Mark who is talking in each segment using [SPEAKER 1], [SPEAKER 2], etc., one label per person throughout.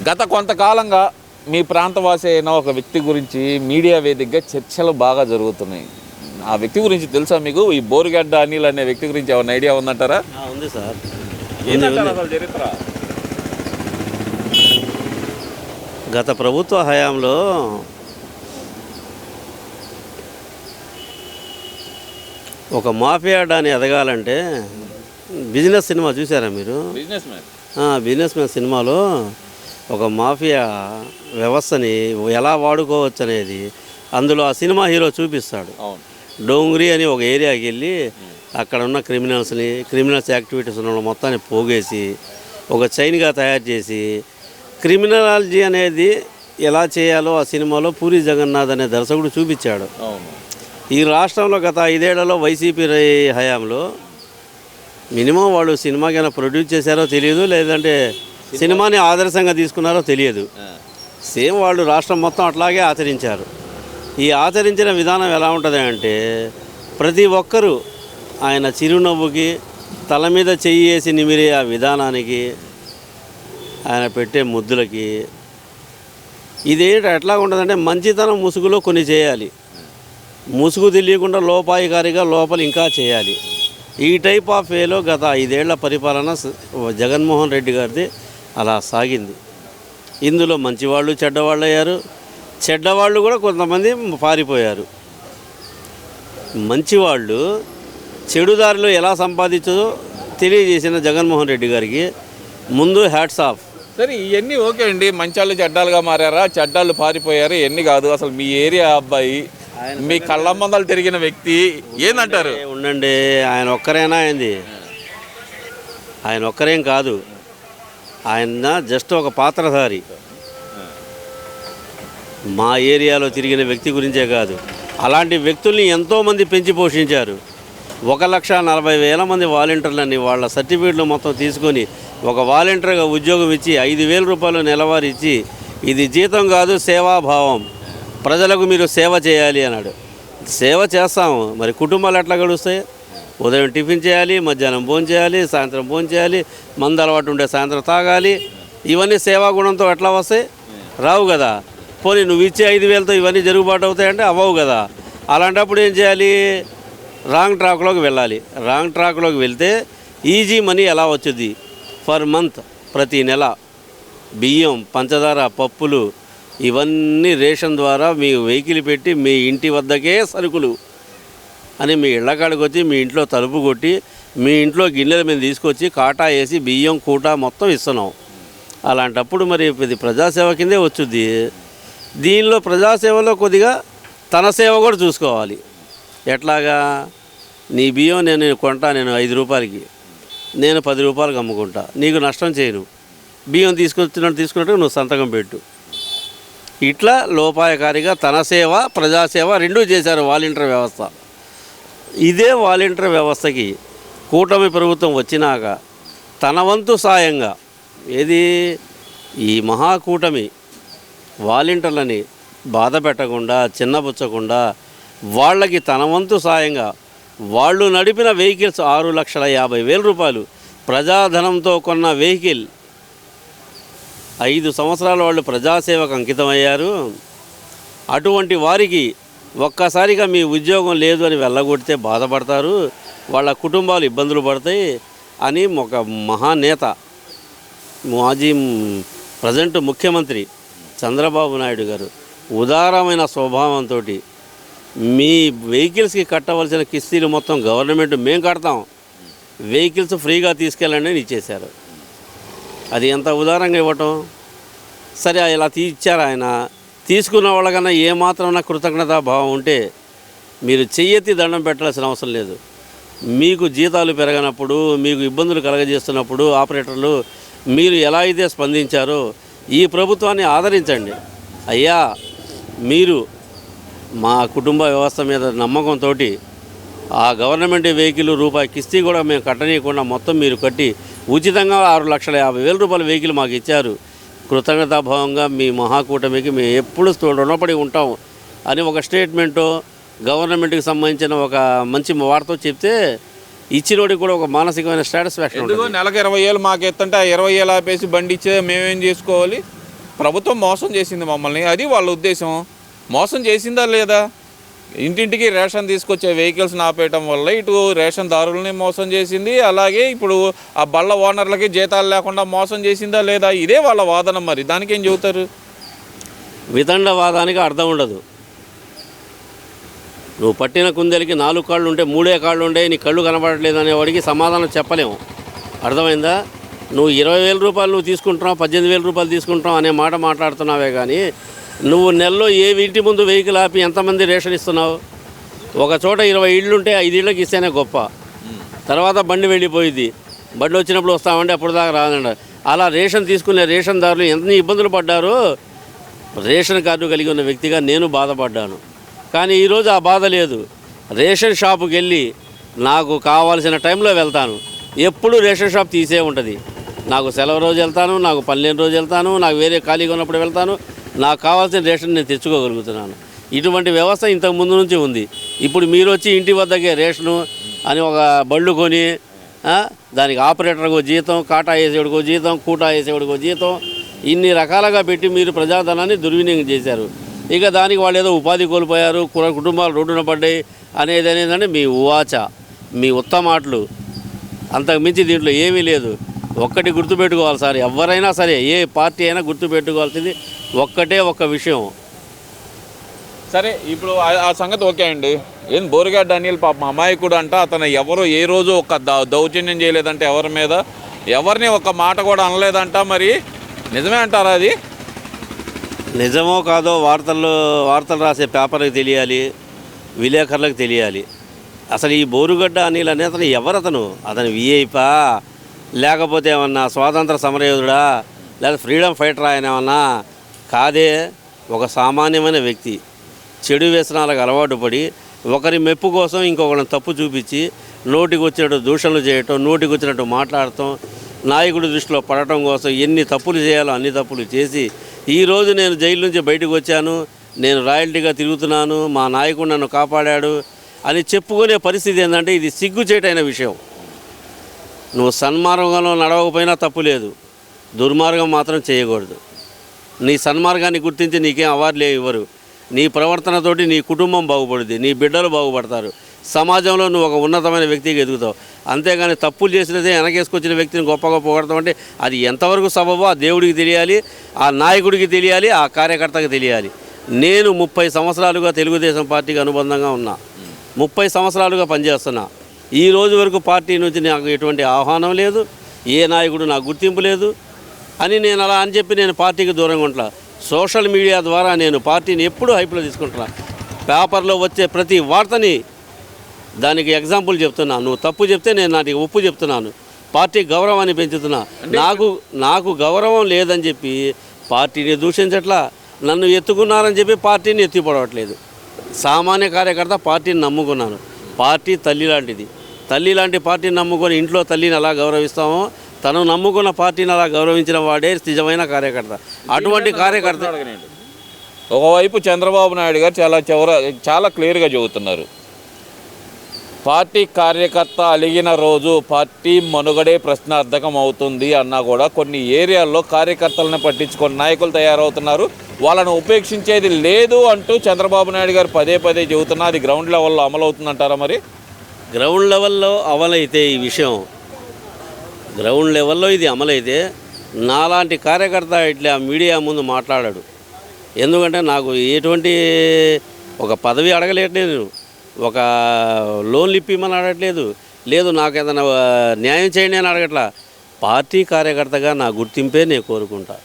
[SPEAKER 1] గత కొంతకాలంగా మీ ప్రాంతవాసి అయిన ఒక వ్యక్తి గురించి మీడియా వేదికగా చర్చలు బాగా జరుగుతున్నాయి. ఆ వ్యక్తి గురించి తెలుసా మీకు? ఈ బోరుగడ్డ అనిల్ అనే వ్యక్తి గురించి ఏమైనా ఐడియా ఉందంటారా?
[SPEAKER 2] ఉంది సార్.
[SPEAKER 1] ఏంటంటారు అసలు చరిత్ర?
[SPEAKER 2] గత ప్రభుత్వ హయాంలో ఒక మాఫియా డాని ఎదగాలంటే బిజినెస్ సినిమా చూసారా మీరు?
[SPEAKER 1] Business man.
[SPEAKER 2] బిజినెస్ మ్యాన్ సినిమాలో ఒక మాఫియా వ్యవస్థని ఎలా వాడుకోవచ్చు అనేది అందులో ఆ సినిమా హీరో చూపిస్తాడు.
[SPEAKER 1] అవును.
[SPEAKER 2] డోంగ్రీ అని ఒక ఏరియాకి వెళ్ళి అక్కడ ఉన్న క్రిమినల్స్ యాక్టివిటీస్ ఉన్న మొత్తాన్ని పోగేసి ఒక చైన్గా తయారు చేసి క్రిమినాలజీ అనేది ఎలా చేయాలో ఆ సినిమాలో పూరి జగన్నాథ్ అనే దర్శకుడు చూపించాడు.
[SPEAKER 1] అవును.
[SPEAKER 2] ఈ రాష్ట్రంలో గత 5 ఏళ్లలో వైసీపీ హయాంలో మినిమం వాళ్ళు సినిమాకైనా ప్రొడ్యూస్ చేశారో తెలియదు, లేదంటే సినిమాని ఆదర్శంగా తీసుకున్నారో తెలియదు. సేమ్ వాళ్ళు రాష్ట్రం మొత్తం అట్లాగే ఆచరించారు. ఈ ఆచరించిన విధానం ఎలా ఉంటుంది అంటే ప్రతి ఒక్కరూ ఆయన చిరునవ్వుకి తల మీద చెయ్యి వేసి నిమిరే ఆ విధానానికి ఆయన పెట్టే ముద్దులకి ఇదేంటి ఎట్లా ఉంటుందంటే మంచితనం ముసుగులో కొన్ని చేయాలి, ముసుగు తెలియకుండా లోపాయికారిగా లోపల ఇంకా చేయాలి. ఈ టైప్ ఆఫ్ వేలో గత 5 ఏళ్ల పరిపాలన జగన్మోహన్ రెడ్డి గారిది అలా సాగింది. ఇందులో మంచివాళ్ళు చెడ్డవాళ్ళు అయ్యారు, చెడ్డవాళ్ళు కూడా కొంతమంది పారిపోయారు. మంచివాళ్ళు చెడుదారిలో ఎలా సంపాదించదో తెలియజేసిన జగన్మోహన్ రెడ్డి గారికి ముందు హ్యాట్స్ ఆఫ్.
[SPEAKER 1] సరే, ఇవన్నీ ఓకే అండి. మంచాళ్ళు చెడ్డాలుగా మారారా, చెడ్డాళ్ళు పారిపోయారు, ఇవన్నీ కాదు. అసలు మీ ఏరియా అబ్బాయి, మీ కళ్ళ మందలు తిరిగిన వ్యక్తి ఏందంటారు?
[SPEAKER 2] ఉండండి, ఆయన ఒక్కరేనా అయింది? ఆయన ఒక్కరేం కాదు, ఆయన జస్ట్ ఒక పాత్రధారి. మా ఏరియాలో తిరిగిన వ్యక్తి గురించే కాదు, అలాంటి వ్యక్తుల్ని ఎంతోమంది పెంచి పోషించారు. 1,40,000 మంది వాలంటీర్లని వాళ్ళ సర్టిఫికేట్లు మొత్తం తీసుకొని ఒక వాలంటీర్గా ఉద్యోగం ఇచ్చి 5,000 రూపాయలు నెలవారీ ఇచ్చి ఇది జీతం కాదు సేవాభావం, ప్రజలకు మీరు సేవ చేయాలి అన్నాడు. సేవ చేస్తాము, మరి కుటుంబాలు ఎట్లా గడుస్తాయి? ఉదయం టిఫిన్ చేయాలి, మధ్యాహ్నం భోజనం చేయాలి, సాయంత్రం భోజనం చేయాలి, మందు అలవాటు ఉంటే సాయంత్రం తాగాలి. ఇవన్నీ సేవా గుణంతో ఎట్లా వస్తాయి? రావు కదా. పోనీ నువ్వు ఇచ్చే 5,000తో ఇవన్నీ జరుగుబాటు అవుతాయంటే అవ్వవు కదా. అలాంటప్పుడు ఏం చేయాలి? రాంగ్ ట్రాక్లోకి వెళ్ళాలి. రాంగ్ ట్రాక్లోకి వెళ్తే ఈజీ మనీ ఎలా వచ్చుద్ది? ఫర్ మంత్ ప్రతి నెల బియ్యం, పంచదార, పప్పులు ఇవన్నీ రేషన్ ద్వారా మీ వెహికల్ పెట్టి మీ ఇంటి వద్దకే సరుకులు అని మీ ఇళ్ళకాడికి వచ్చి మీ ఇంట్లో తలుపు కొట్టి మీ ఇంట్లో గిన్నెల మీద తీసుకొచ్చి కాటా వేసి బియ్యం కూట మొత్తం ఇస్తున్నాం. అలాంటప్పుడు మరి ఇది ప్రజాసేవ కిందే వచ్చుద్ది. దీనిలో ప్రజాసేవలో కొద్దిగా తన సేవ కూడా చూసుకోవాలి. ఎట్లాగా? నీ బియ్యం నేను కొంటా, నేను 5 రూపాయలకి, నేను 10 రూపాయలకి అమ్ముకుంటా, నీకు నష్టం చేయను. బియ్యం తీసుకున్నట్టు నువ్వు సంతకం పెట్టు. ఇట్లా లోపాయకారిగా తన సేవ ప్రజాసేవ రెండూ చేశారు వాలంటీర్ వ్యవస్థ. ఇదే వాలంటీర్ వ్యవస్థకి కూటమి ప్రభుత్వం వచ్చినాక తన వంతు సాయంగా ఏది ఈ మహాకూటమి వాలంటీర్లని బాధ పెట్టకుండా చిన్నబుచ్చకుండా వాళ్ళకి తన వంతు సాయంగా వాళ్ళు నడిపిన వెహికల్స్ 6,50,000 రూపాయలు ప్రజాధనంతో కొన్న వెహికల్ 5 సంవత్సరాలు వాళ్ళు ప్రజాసేవకు అంకితమయ్యారు. అటువంటి వారికి ఒక్కసారిగా మీ ఉద్యోగం లేదు అని వెళ్ళగొడితే బాధపడతారు, వాళ్ళ కుటుంబాలు ఇబ్బందులు పడతాయి అని ఒక మహానేత మాజీ ప్రజెంట్ ముఖ్యమంత్రి చంద్రబాబు నాయుడు గారు ఉదారమైన స్వభావంతో మీ వెహికల్స్కి కట్టవలసిన కిస్తీలు మొత్తం గవర్నమెంట్ మేము కడతాం, వెహికల్స్ ఫ్రీగా తీసుకెళ్ళండి అని ఇచ్చేశారు. అది ఎంత ఉదారంగా ఇవ్వటం. సరే, ఇలా ఇచ్చారు. ఆయన తీసుకున్న వాళ్ళకన్నా ఏమాత్రం కృతజ్ఞతా భావం ఉంటే మీరు చెయ్యెత్తి దండం పెట్టాల్సిన అవసరం లేదు. మీకు జీతాలు పెరగనప్పుడు, మీకు ఇబ్బందులు కలగజేస్తున్నప్పుడు ఆపరేటర్లు మీరు ఎలా అయితే స్పందించారో ఈ ప్రభుత్వాన్ని ఆదరించండి. అయ్యా, మీరు మా కుటుంబ వ్యవస్థ మీద నమ్మకంతో ఆ గవర్నమెంట్ వెహికల్ రూపాయి కిస్తీ కూడా మేము కట్టనీయకుండా మొత్తం మీరు కట్టి ఉచితంగా 6,50,000 రూపాయల వెహికల్ మాకు ఇచ్చారు. కృతజ్ఞతాభావంగా మీ మహాకూటమికి మేము ఎప్పుడు రుణపడి ఉంటాం అని ఒక స్టేట్మెంటు గవర్నమెంట్కి సంబంధించిన ఒక మంచి వార్త చెప్తే ఇచ్చినోడికి కూడా ఒక మానసికమైన సాటిస్ఫాక్షన్ ఉంటుంది.
[SPEAKER 1] నెలకు 20,000 మాకు ఎత్తుంటే ఆ 20,000 ఆపేసి బండి ఇచ్చే మేమేం చేసుకోవాలి? ప్రభుత్వం మోసం చేసింది మమ్మల్ని, అది వాళ్ళ ఉద్దేశం. మోసం చేసిందా లేదా? ఇంటింటికి రేషన్ తీసుకొచ్చే వెహికల్స్ని ఆపేయటం వల్ల ఇటు రేషన్ దారులని మోసం చేసింది, అలాగే ఇప్పుడు ఆ బళ్ళ ఓనర్లకి జీతాలు లేకుండా మోసం చేసిందా లేదా? ఇదే వాళ్ళ వాదన. మరి దానికి ఏం చెబుతారు?
[SPEAKER 2] వితండవాదానికి అర్థం ఉండదు. నువ్వు పట్టిన కుందేలకి 4 కాళ్ళు ఉంటే 3 కాళ్ళు ఉండే నీ కళ్ళు కనబడట్లేదు అనేవాడికి సమాధానం చెప్పలేము. అర్థమైందా? నువ్వు 20,000 రూపాయలు నువ్వు తీసుకుంటున్నావు, 18,000 రూపాయలు తీసుకుంటున్నావు అనే మాట మాట్లాడుతున్నావే కానీ నువ్వు నెలలో ఏ ఇంటి ముందు వెహికల్ ఆపి ఎంతమంది రేషన్ ఇస్తున్నావు? ఒక చోట 20 ఇళ్ళు ఉంటే 5 ఇళ్ళకి ఇస్తేనే గొప్ప. తర్వాత బండి వెళ్ళిపోయింది, బండి వచ్చినప్పుడు వస్తామంటే అప్పుడు దాకా రాదండి. అలా రేషన్ తీసుకునే రేషన్దారులు ఎంత ఇబ్బందులు పడ్డారో రేషన్ కార్డు కలిగి ఉన్న వ్యక్తిగా నేను బాధపడ్డాను. కానీ ఈరోజు ఆ బాధ లేదు. రేషన్ షాపుకి వెళ్ళి నాకు కావాల్సిన టైంలో వెళ్తాను. ఎప్పుడు రేషన్ షాప్ తీసే ఉంటుంది. నాకు సెలవు రోజు వెళ్తాను, నాకు పని లేని రోజు వెళ్తాను, నాకు వేరే ఖాళీగా ఉన్నప్పుడు వెళ్తాను. నాకు కావాల్సిన రేషన్ నేను తెచ్చుకోగలుగుతున్నాను. ఇటువంటి వ్యవస్థ ఇంతకు ముందు నుంచి ఉంది. ఇప్పుడు మీరు వచ్చి ఇంటి వద్దకే రేషను అని ఒక బళ్ళు కొని దానికి ఆపరేటర్కో జీతం, కాటా వేసేవాడికో జీతం, కూటా వేసేవాడికో జీతం, ఇన్ని రకాలుగా పెట్టి మీరు ప్రజాధనాన్ని దుర్వినియోగం చేశారు. ఇక దానికి వాళ్ళు ఏదో ఉపాధి కోల్పోయారు, కుటుంబాలు రోడ్డున పడ్డాయి అనేది ఏంటంటే మీ ఉవాచ, మీ ఉత్తమాటలు. అంతకు మించి దీంట్లో ఏమీ లేదు. ఒక్కటి గుర్తుపెట్టుకోవాలి సార్, ఎవరైనా సరే ఏ పార్టీ అయినా గుర్తుపెట్టుకోవాల్సింది ఒక్క విషయం.
[SPEAKER 1] సరే, ఇప్పుడు ఆ సంగతి ఓకే అండి. ఏం బోరుగడ్డ అనిల్ పాపం అమాయకుడు అంట. అతను ఎవరు ఏ రోజు ఒక దౌర్జన్యం చేయలేదంటే ఎవరి మీద, ఎవరిని ఒక మాట కూడా అనలేదంట. మరి నిజమే అంటారా? అది
[SPEAKER 2] నిజమో కాదో వార్తలు రాసే పేపర్కి తెలియాలి, విలేకరులకు తెలియాలి. అసలు ఈ బోరుగడ్డ అనిల్ అనే అతను ఎవరతను? అతను విఐపా, లేకపోతే ఏమన్నా స్వాతంత్ర సమరయోధుడా, లేదా ఫ్రీడమ్ ఫైటర్ ఆయన ఏమన్నా? కాదే, ఒక సామాన్యమైన వ్యక్తి. చెడు వ్యసనాలకు అలవాటు పడి ఒకరి మెప్పు కోసం ఇంకొకరిని తప్పు చూపించి నోటికి వచ్చినట్టు దూషణలు చేయటం, నోటికి వచ్చినట్టు మాట్లాడటం, నాయకుడి దృష్టిలో పడటం కోసం ఎన్ని తప్పులు చేయాలో అన్ని తప్పులు చేసి ఈరోజు నేను జైలు నుంచి బయటకు వచ్చాను, నేను రాయల్టీగా తిరుగుతున్నాను, మా నాయకుడు నన్ను కాపాడాడు అని చెప్పుకునే పరిస్థితి ఏంటంటే ఇది సిగ్గుచేటైన విషయం. నువ్వు సన్మార్గంలో నడవకపోయినా తప్పు లేదు, దుర్మార్గం మాత్రం చేయకూడదు. నీ సన్మార్గాన్ని గుర్తించి నీకేం అవార్డులే ఇవ్వరు. నీ ప్రవర్తనతోటి నీ కుటుంబం బాగుపడుద్ది, నీ బిడ్డలు బాగుపడతారు, సమాజంలో నువ్వు ఒక ఉన్నతమైన వ్యక్తికి ఎదుగుతావు. అంతేగాని తప్పులు చేసినదే వెనకేసుకొచ్చిన వ్యక్తిని గొప్పగా పొగడతావు అంటే అది ఎంతవరకు సబబో ఆ దేవుడికి తెలియాలి, ఆ నాయకుడికి తెలియాలి, ఆ కార్యకర్తకి తెలియాలి. నేను 30 సంవత్సరాలుగా తెలుగుదేశం పార్టీకి అనుబంధంగా ఉన్నా, 30 సంవత్సరాలుగా పనిచేస్తున్నా. ఈ రోజు వరకు పార్టీ నుంచి నాకు ఎటువంటి ఆహ్వానం లేదు, ఏ నాయకుడు నాకు గుర్తింపు లేదు అని నేను అలా అని చెప్పి నేను పార్టీకి దూరంగా ఉంటా. సోషల్ మీడియా ద్వారా నేను పార్టీని ఎప్పుడూ హైప్లో తీసుకుంటున్నా. పేపర్లో వచ్చే ప్రతి వార్తని దానికి ఎగ్జాంపుల్ చెప్తున్నా. నువ్వు తప్పు చెప్తే నేను నాటికి ఒప్పు చెప్తున్నాను. పార్టీ గౌరవాన్ని పెంచుతున్నా. నాకు గౌరవం లేదని చెప్పి పార్టీని దూషించట్లా, నన్ను ఎత్తుకున్నారని చెప్పి పార్టీని ఎత్తిపడవట్లేదు. సామాన్య కార్యకర్త పార్టీని నమ్ముకున్నాను. పార్టీ తల్లి లాంటిది. తల్లి లాంటి పార్టీని నమ్ముకొని ఇంట్లో తల్లిని ఎలా గౌరవిస్తామో తను నమ్ముకున్న పార్టీని అలా గౌరవించిన వాడే నిజమైన కార్యకర్త. అటువంటి కార్యకర్త.
[SPEAKER 1] ఒకవైపు చంద్రబాబు నాయుడు గారు చాలా క్లియర్గా చెబుతున్నారు, పార్టీ కార్యకర్త అలిగిన రోజు పార్టీ మనుగడే ప్రశ్నార్థకం అవుతుంది అన్నా కూడా కొన్ని ఏరియాల్లో కార్యకర్తలను పట్టించుకొని నాయకులు తయారవుతున్నారు, వాళ్ళను ఉపేక్షించేది లేదు అంటూ చంద్రబాబు నాయుడు గారు పదే చెబుతున్నారు. అది గ్రౌండ్ లెవెల్లో అమలవుతుందంటారా? మరి
[SPEAKER 2] గ్రౌండ్ లెవెల్లో అమలైతే ఈ విషయం, గ్రౌండ్ లెవెల్లో ఇది అమలైతే నాలాంటి కార్యకర్త ఇట్లా మీడియా ముందు మాట్లాడాడు. ఎందుకంటే నాకు ఎటువంటి ఒక పదవి అడగలేట్లేదు, ఒక లోన్లు ఇప్పిమని అడగట్లేదు, లేదు నాకు ఏదైనా న్యాయం చేయండి అని అడగట్లా. పార్టీ కార్యకర్తగా నా గుర్తింపే నేను కోరుకుంటా.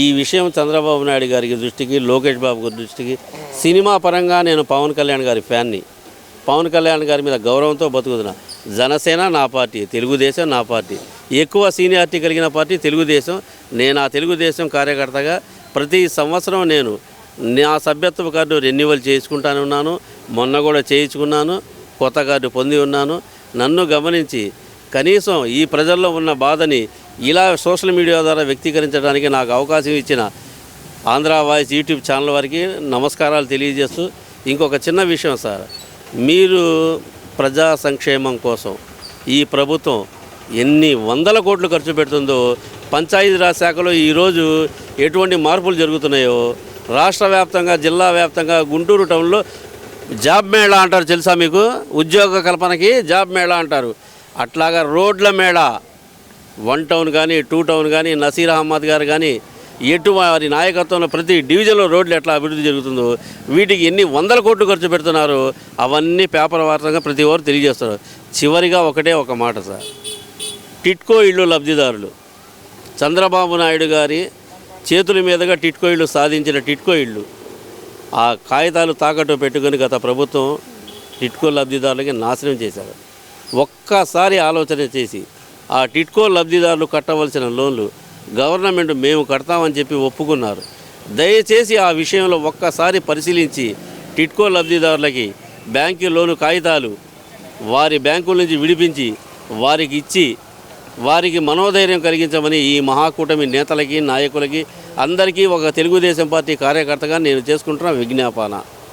[SPEAKER 2] ఈ విషయం చంద్రబాబు నాయుడు గారికి దృష్టికి, లోకేష్ బాబు గారి దృష్టికి, సినిమా పరంగా నేను పవన్ కళ్యాణ్ గారి ఫ్యాన్ని, పవన్ కళ్యాణ్ గారి మీద గౌరవంతో బతుకుతున్నా. జనసేన నా పార్టీ, తెలుగుదేశం నా పార్టీ, ఎక్కువ సీనియారిటీ కలిగిన పార్టీ తెలుగుదేశం. నేను ఆ తెలుగుదేశం కార్యకర్తగా ప్రతి సంవత్సరం నేను నా సభ్యత్వ కార్డు రెన్యువల్ చేసుకుంటానే ఉన్నాను. మొన్న కూడా చేయించుకున్నాను, కొత్త కార్డు పొంది ఉన్నాను. నన్ను గమనించి కనీసం ఈ ప్రజల్లో ఉన్న బాధని ఇలా సోషల్ మీడియా ద్వారా వ్యక్తీకరించడానికి నాకు అవకాశం ఇచ్చిన ఆంధ్ర వాయిస్ యూట్యూబ్ ఛానల్ వారికి నమస్కారాలు తెలియజేస్తూ, ఇంకొక చిన్న విషయం సార్, మీరు ప్రజా సంక్షేమం కోసం ఈ ప్రభుత్వం ఎన్ని వందల కోట్లు ఖర్చు పెడుతుందో పంచాయతీరాజ్ శాఖలో ఈరోజు ఎటువంటి మార్పులు జరుగుతున్నాయో రాష్ట్ర వ్యాప్తంగా జిల్లా వ్యాప్తంగా గుంటూరు టౌన్లో జాబ్ మేళా అంటారు తెలుసా మీకు? ఉద్యోగ కల్పనకి జాబ్ మేళా అంటారు. అట్లాగా రోడ్ల మేళా 1 టౌన్ కానీ 2 టౌన్ కానీ నసీర్ అహ్మద్ గారు కానీ ఎటు వారి నాయకత్వంలో ప్రతి డివిజన్లో రోడ్లు ఎట్లా అభివృద్ధి జరుగుతుందో వీటికి ఎన్ని వందల కోట్లు ఖర్చు పెడుతున్నారో అవన్నీ పేపర్ వార్తగా ప్రతి ఒక్కరు తెలియజేస్తారు. చివరిగా ఒక మాట సార్, టిట్కో ఇళ్ళు లబ్ధిదారులు చంద్రబాబు నాయుడు గారి చేతుల మీదుగా టిట్కో ఇళ్ళు సాధించిన టిట్కో ఇళ్ళు ఆ కాగితాలు తాకట్టు పెట్టుకొని గత ప్రభుత్వం టిట్కో లబ్ధిదారులకి నాశనం చేశారు. ఒక్కసారి ఆలోచన చేసి ఆ టిట్కో లబ్ధిదారులు కట్టవలసిన లోన్లు గవర్నమెంట్ మేము కడతామని చెప్పి ఒప్పుకున్నారు. దయచేసి ఆ విషయంలో ఒక్కసారి పరిశీలించి టిట్కో లబ్ధిదారులకి బ్యాంకు లోను కాగితాలు వారి బ్యాంకుల నుంచి విడిపించి వారికి ఇచ్చి వారికి మనోధైర్యం కలిగించమని ఈ మహాకూటమి నేతలకి నాయకులకి అందరికీ ఒక తెలుగుదేశం పార్టీ కార్యకర్తగా నేను చేసుకుంటున్న విజ్ఞాపన.